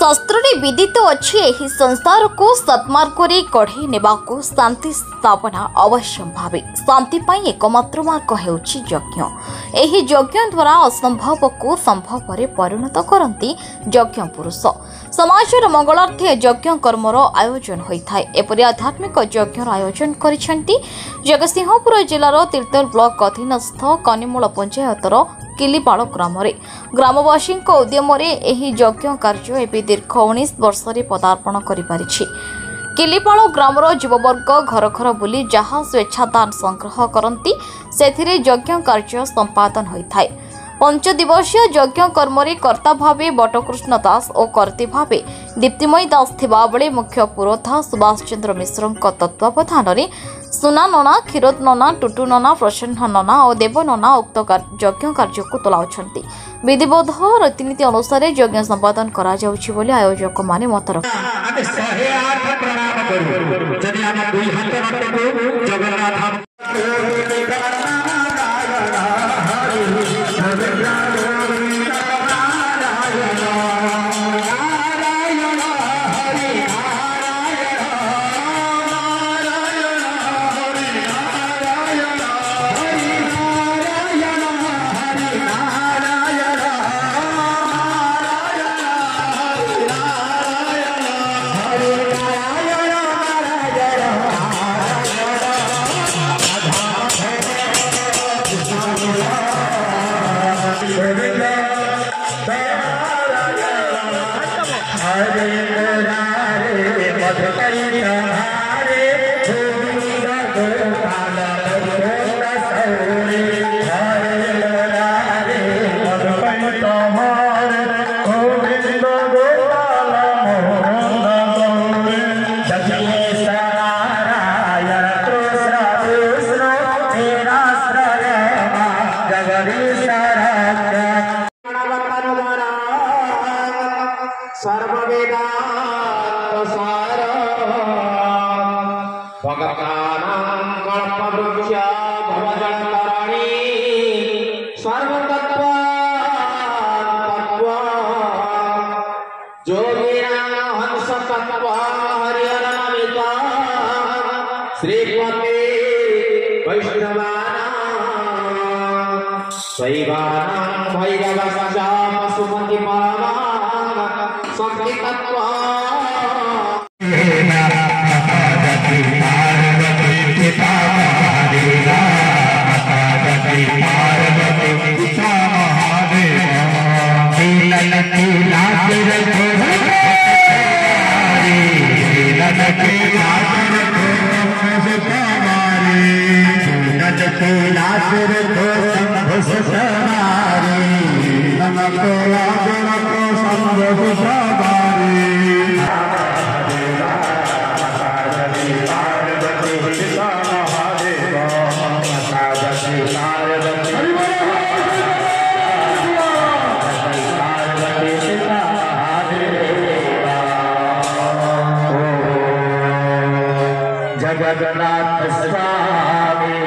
शास्त्र विदित अच्छी यही संसार को सत्मार्ग कढ़े नेबाकू शांति स्थापना अवश्य भावे शांति एकमात्र मार्ग होउछि यज्ञ। एही यज्ञ द्वारा असंभव को संभव रे परिणत करती यज्ञ पुरुष। समाजर मंगलार्थे यज्ञ कर्मर आयोजन होता है। एपरि आध्यात्मिक यज्ञर आयोजन करिसेंती जगतसिंहपुर जिलार तिर्तोल ब्लॉक अधीनस्थ कनिमूल पंचायतर किलिपाड़ ग्राम ग्रामवासी उद्यम यज्ञ कार्य एवं दीर्घ 19 वर्ष पदार्पण कर किलिपाड़ ग्रामर युववर्ग घर घर बुली जहाँ स्वेच्छादान संग्रह करती से यज्ञ कार्य संपादन होता है। 5 दिवसीय यज्ञ कर्म कर्ता भावे बटकृष्ण दास और कर्ती भावे दीप्तिमयी दास थिबा बेले मुख्य पुरोधा सुभाष चंद्र मिश्र तत्वावधान में सुना नना क्षीरोद नना टुटु नना प्रसन्न नना और देव नना उक्त यज्ञ कार्य को तुलाउछंती। विधिबोध रीतिनीति अनुसार यज्ञ संपादन करा जाउछि बोली आयोजक माने मत जगन्नाथ स्वामी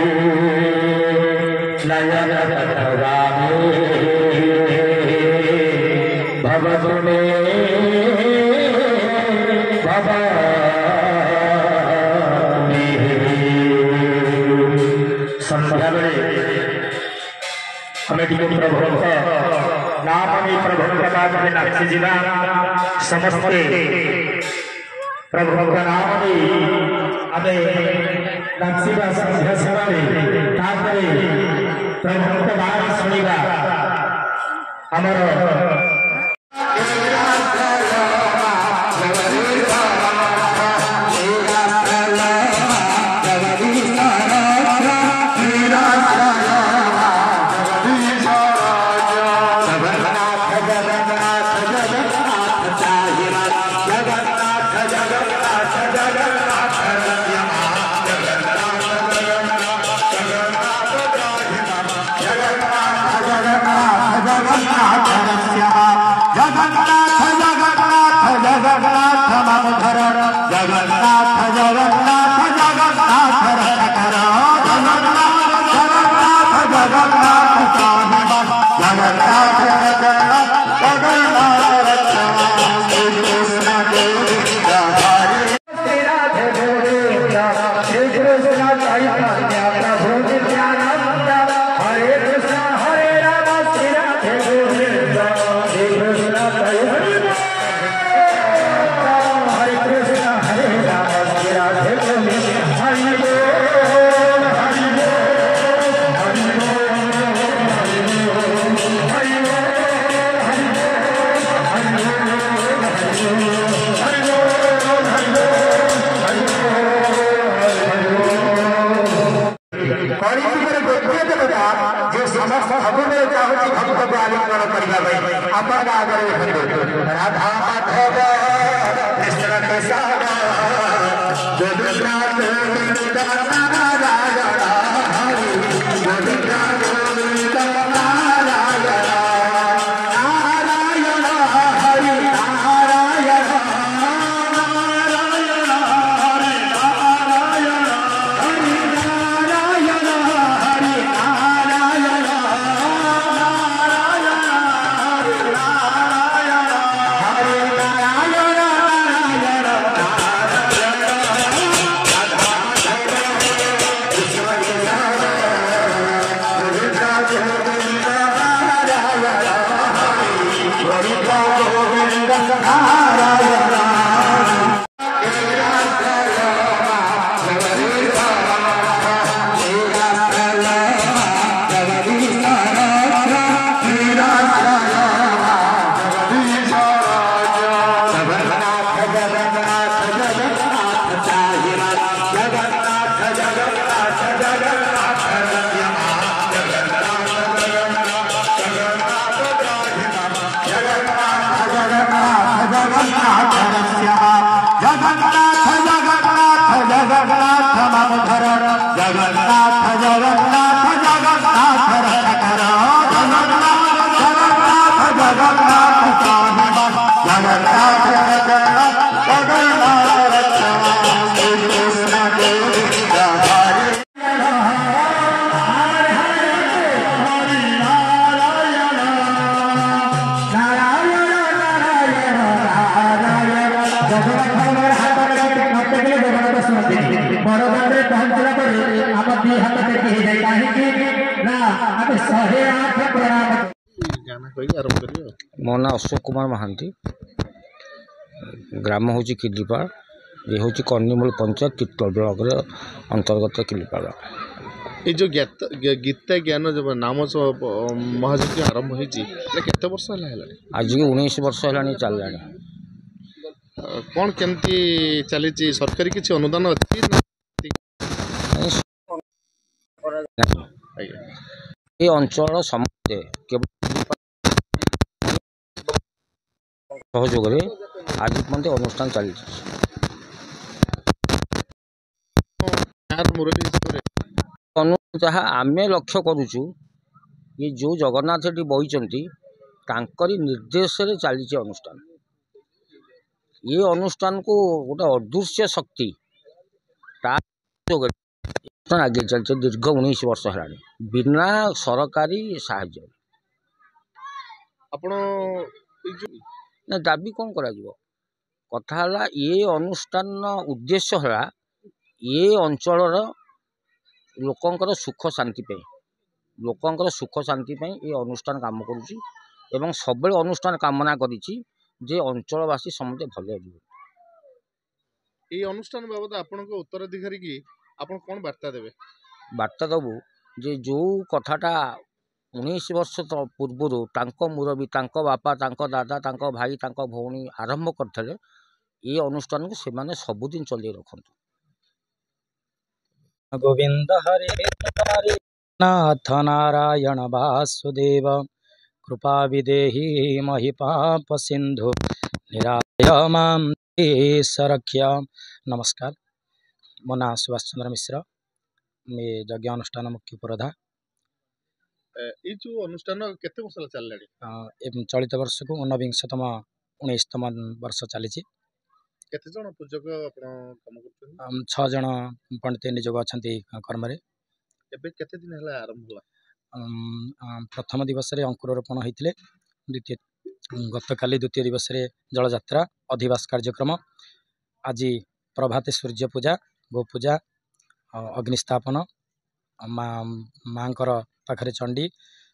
नयन रामी भवतुमे संध्या कमेटी प्रभु नाम प्रभु नाक्षी जिला समस्ते प्रभु नाम अबे नक्सीबा संध्या सेवारे तापरे प्रभु बात सुनिबा हमर जगन्नाथ राधा माधव कृष्ण केशव गोविंदा गोविंदा नारायण हरि गोविंदा गोविंदा नारायण नारायण हरि नारायण नारायण हरि नारायण हरि नारायण हरि नारायण मो ना अशोक कुमार महांती ग्राम हूँ किलिपाड़ ये हूँ कन्नीमूल पंचायत तितल ब्लॉक अंतर्गत किलिपाड़ ये जो गीता ज्ञान जब नाम महायज्ञ आरंभ होती वर्ष है आज की 19 वर्ष है चलला कौन केमती चली सरकारी किसी अनुदान अच्छी ये अंचल समस्ते सहयोग आज पर्यंत अनुष्ठान चली जहाँ आम लक्ष्य करुचु ये जो जगन्नाथ जी बही निर्देश चली अनुष्ठान ये अनुष्ठान को गोटे अदृश्य शक्ति आगे चलते दीर्घ 19 वर्ष है बिना सरकारी साहाय्य ना दाबी कौन करा कथा ये अनुष्ठान उद्देश्य है ये अंचल लोकंकर सुख शांति लोकंकर सुख शांति ये अनुष्ठान काम करुच्ची एवं सब अनुष्ठान कामना करिछि जे अंचलवासी समझे भले ये अनुष्ठान बाबद आपण उत्तराधिकारी की आपण कौन वार्ता देवे वार्ता दबू जे जो कथाटा 19 वर्ष पूर्व मुरबी बापा दादा भाई भौणी आरंभ करते ये अनुष्ठान को से सबुदिन चल रखु गोविंद हरे नाथ नारायण वासुदेव कृपा विदेहि महि पाप सिंधु निराय मां सरख्या। नमस्कार, मो ना सुभाष चंद्र मिश्र, मैं यज्ञ अनुष्ठान मुख्य पुरोधा। ये जो अनुष्ठान केते वर्ष चललानी चलित वर्ष को 19तम 19तम वर्ष चली केते जण पूजक आपण काम करथन 6 जण पंडित निजोग अछंती कर्म रे एबे केते दिन हला आरंभ होला प्रथम दिवस रे अंकुरोपण होइतिले द्वितीय गतकाली द्वितीय दिवस रे जल यात्रा अधिवास कार्यक्रम आज प्रभाते सूर्य पूजा गो पूजा अग्निस्थापन माँकर पाखरे चंडी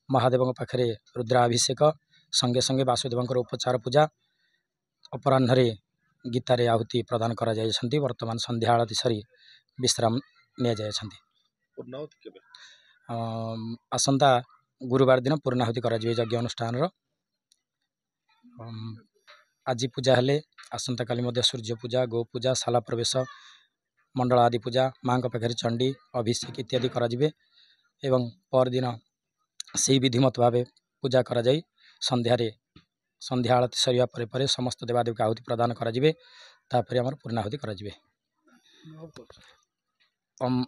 महादेव पाखरे रुद्राभिषेक संगे संगे वासुदेव उपचार पूजा अपराह्न गीतारे आहुति प्रदान करा जायछंती। वर्तमान संध्या आरती सरी विश्राम निया जायछंती। पूर्णाहुति केबे आसंता गुरुवार दिन पूर्णाहुति करा जाय यज्ञ अनुष्ठान रो आज पूजा हेले आसंता काली मध्य सूर्य पूजा गो पूजा शाला प्रवेश मंडल आदि पूजा माँ पाखे चंडी अभिषेक इत्यादि करा जिवे एवं पर दिन से विधिमत भाव पूजा करा जाय संध्यारे संध्या आलती सरिया परे समस्त देवादेवी आहुति प्रदान कराଯିबे तापर आमर पूर्णाहुति कराजिबे।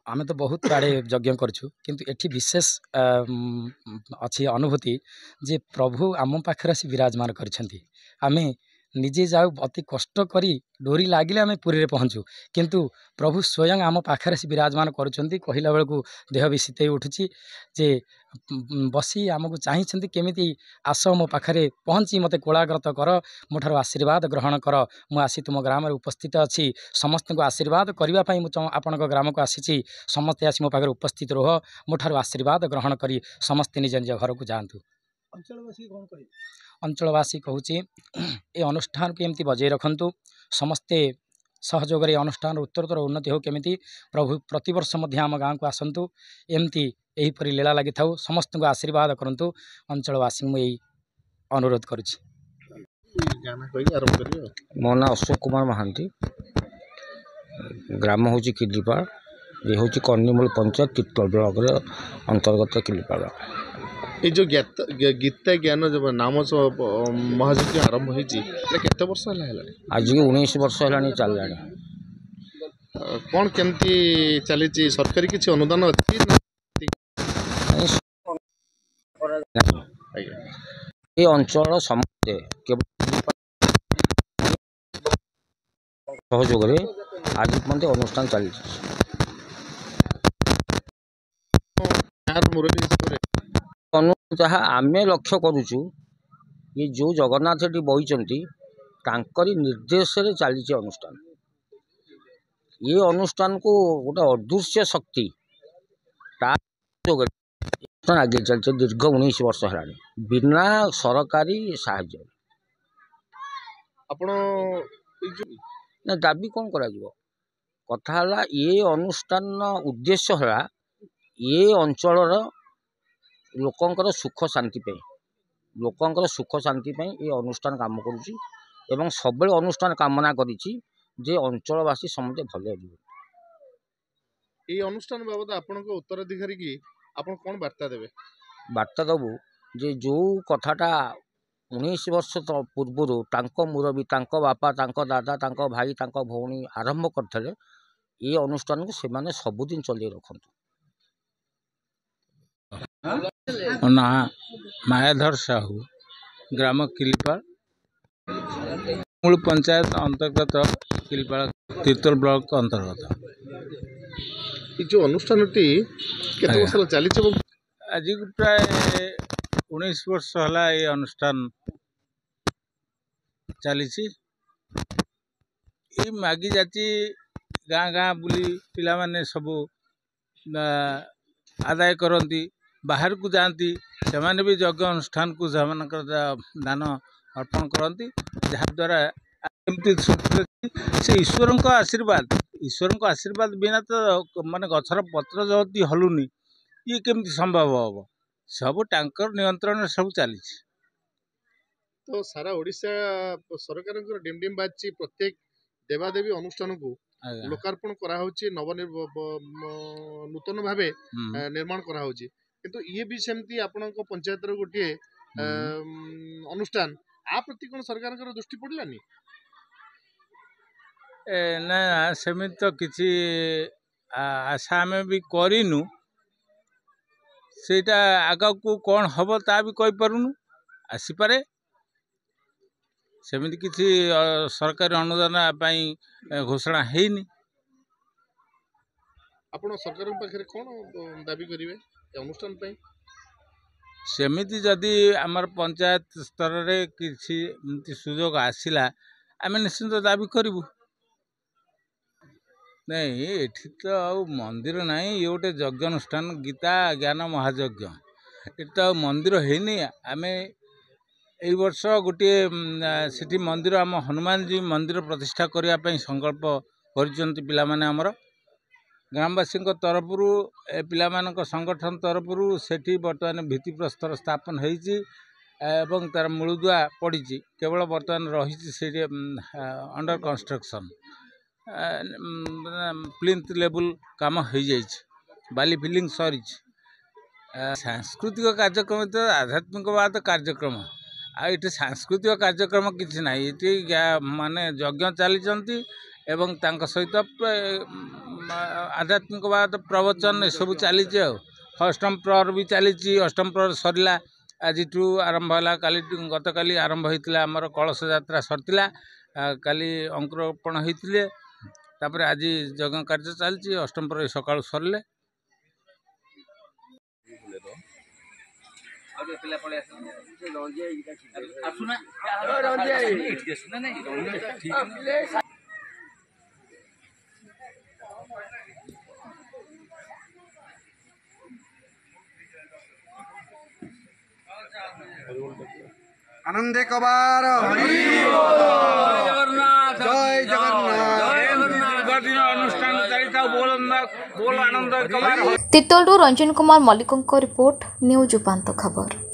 आमे तो बहुत आड़े यज्ञ करछु किंतु एठी विशेष अच्छी अनुभूति जे प्रभु आम पाखरे आसी विराजमान करछंती। आमे निजे जाऊ अति कष्ट करी डोरी लागिले आमे पुरी रे पहुँचू किंतु प्रभु स्वयं आम पाखरे आसी विराजमान करछंती। कहिला बेलकू देह भी शीतई उठुची जे बसी आमको चाहिए केमिति आस मो पाखरे पहुँची मते कोलाग्रत कर मोठार आशीर्वाद ग्रहण कर मु आसी तुम ग्राम उपस्थित अच्छी समस्त को आशीर्वाद करने आपण ग्राम को आसी समस्ते आसी मो पाखरे उपस्थित रह मोठार आशीर्वाद ग्रहण करी समस्ते निज निज घर को जातु। अंचलवासी कहूँ ये अनुष्ठान को एमती बजाय रखु समस्ते सहयोग अनुष्ठान उत्तरोत्तर उन्नति हो केमिति प्रभु प्रतिवर्ष मध्य आम गाँव को आसतु एमती यहीपरि लीला लगी था समस्त को आशीर्वाद करंतु अंचलवासी मुझे अनुरोध करुच्ची। मो ना अशोक कुमार महांती ग्राम हूँ किलिपाड़ ये हूँ कन्नीमूल पंचायत तीर्तल ब्लॉक अंतर्गत किलिपाड़। ये जो गीता ज्ञान जब नाम महायज्ञ आरंभ होती वर्ष आज की 19 वर्ष है चल कौन केमती चली सरकारी किसी अनुदान अच्छी ये अंचल समस्ते सहयोग आज पर्यंत अनुष्ठान चली जहाँ आम लक्ष्य करुचु ये जो जगन्नाथ ये बहीचंती निर्देश चली अनुष्ठान ये अनुष्ठान को गोटे अदृश्य शक्ति आगे चलते दीर्घ 19 वर्ष है बिना सरकारी साहाय्य दाबी कौन करा कथा ये अनुष्ठान उद्देश्य है ये अंचल लोकंकर सुख शांति लोकंकर सुख शांति ये अनुष्ठान काम करुच्ची एवं सब अनुष्ठान कामना करिछि जे अंचलवासी समझे भले ये अनुष्ठान बाबद आपण उत्तराधिकारी की आपण कौन वार्ता देवे वार्ता दबु जे जो कथाटा 19 वर्ष पूर्व मुरबी बापा दादा भाई भौणी आरंभ करते ये अनुष्ठान को से सबुदिन चल रखु। ना मायाधर साहू ग्राम किलिपाड़ मूल पंचायत अंतर्गत किलिपाड़ तीर्तल ब्लॉक अंतर्गत जो अनुष्ठान चली आज प्राय 19 वर्ष है ये अनुष्ठान चली मागी जाती गाँ गाँ बुली पिला माने सबू आदाय करती बाहर को जाती से भी यज्ञ अनुष्ठान को दान अर्पण करती जहाद्वारा से ईश्वर को आशीर्वाद बिना तो माने गछर पत्र जदि हलुनी ये केमती संभव हम सब टांकर नियंत्रण सब चली तो सारा ओडिशा सरकार डिमडिम बाजी प्रत्येक देवादेवी अनुष्ठान को लोकार्पण करा नूतन भाव निर्माण करा किंतु ये भी सेमती आपण पंचायत गोटे अनुष्ठान आ प्रति कौन सरकार दृष्टि पड़लानी ना सेमित तो किसी आशा आम भी करूँ सेटा आग को कौन हम ता भी कही पारुनु आसीपे सेमिति किसी सरकारी अनुदान घोषणा हैनी आपण सरकार पाखे कौन दाबी करेंगे अनुष्ठान सेमिति जदि आमर पंचायत स्तर रे किसी सुजोग आसिला आम निश्चिंत दाबी करूँ नहीं एठी तो मंदिर नहीं ये गोटे यज्ञ अनुष्ठान गीता ज्ञान महायज्ञ ये तो मंदिर हैनी आम ए वर्ष गोटे सिटी मंदिर आम हनुमान जी मंदिर प्रतिष्ठा करने संकल्प कर पिला माने आमर ग्रामवासी तरफ पिला संगठन तरफ सेठी बर्तमान भित्तिप्रस्तर स्थापन होती एवं तार मूलदुआ पड़ी केवल बर्तमान रही अंडर कंस्ट्रक्शन प्लिंथ लेवल काम हो जाए बाली फिलिंग सरी सांस्कृतिक कार्यक्रम तो आध्यात्मिकवाद कार्यक्रम ये सांस्कृतिक कार्यक्रम किसी ना ये माने यज्ञ चली एवं सहित आध्यात्मिकवाद प्रवचन सब चली अष्टम प्रहर भी चली अष्टम प्रहर सरला आज आरंभ है काली गत काली आरंभ होता आमर कलश यात्रा सरला काली अंकुरोपण होते तापर आज यज्ञ कार्य चलती अष्टम प्रहर सकाल सरले आनंदे कबार जय जगन्नाथ अनुष्ठान चलता बोल आनंद तितोलू रंजन कुमार मल्लिकों रिपोर्ट न्यूज उपांत खबर।